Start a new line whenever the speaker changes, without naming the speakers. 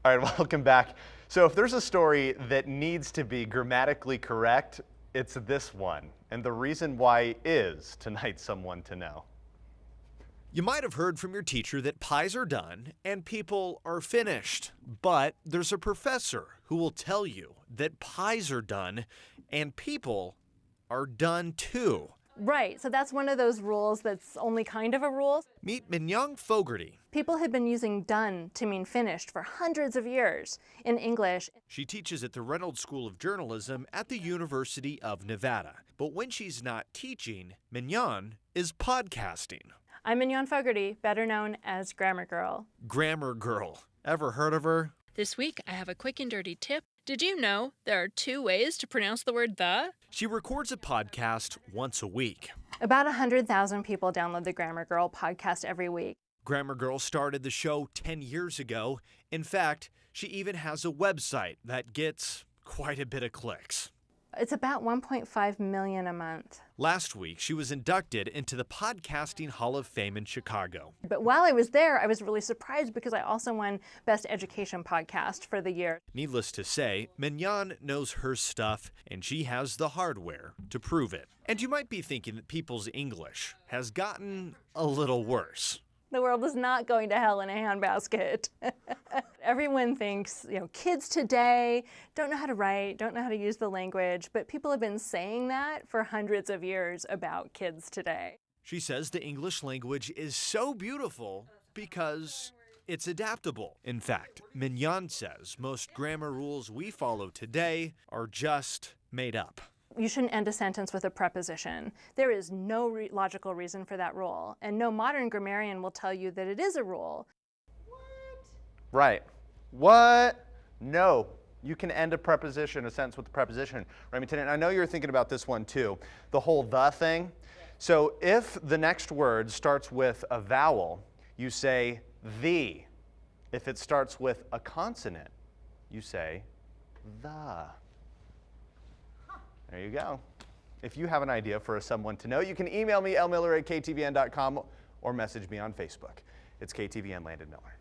All right, welcome back. So if there's a story that needs to be grammatically correct, it's this one. And the reason why is tonight's Someone to Know.
You might have heard from your teacher that pies are done and people are finished. But there's a professor who will tell you that pies are done and people are done too.
Right, so that's one of those rules that's only kind of a rule.
Meet Mignon Fogarty.
People have been using done to mean finished for hundreds of years in English.
She teaches at the Reynolds School of Journalism at the University of Nevada. But when she's not teaching, Mignon is podcasting.
I'm Mignon Fogarty, better known as Grammar Girl.
Grammar Girl. Ever heard of her?
This week, I have a quick and dirty tip. Did you know there are 2 ways to pronounce the word the?
She records a podcast once a week.
About 100,000 people download the Grammar Girl podcast every week.
Grammar Girl started the show 10 years ago. In fact, she even has a website that gets quite a bit of clicks.
It's about 1.5 million a month.
Last week, she was inducted into the Podcasting Hall of Fame in Chicago.
But while I was there, I was really surprised because I also won Best Education Podcast for the year.
Needless to say, Mignon knows her stuff, and she has the hardware to prove it. And you might be thinking that people's English has gotten a little worse.
The world is not going to hell in a handbasket. Everyone thinks, kids today don't know how to write, don't know how to use the language, but people have been saying that for hundreds of years about kids today.
She says the English language is so beautiful because it's adaptable. In fact, Mignon says most grammar rules we follow today are just made up.
You shouldn't end a sentence with a preposition. There is no logical reason for that rule, and no modern grammarian will tell you that it is a rule.
What? Right. What? No. You can end a preposition, a sentence with a preposition. Remington, and I know you're thinking about this one too, the whole the thing. So if the next word starts with a vowel, you say the. If it starts with a consonant, you say the. There you go. If you have an idea for Someone to Know, you can email me, lmiller@ktvn.com, or message me on Facebook. It's KTVN Landon Miller.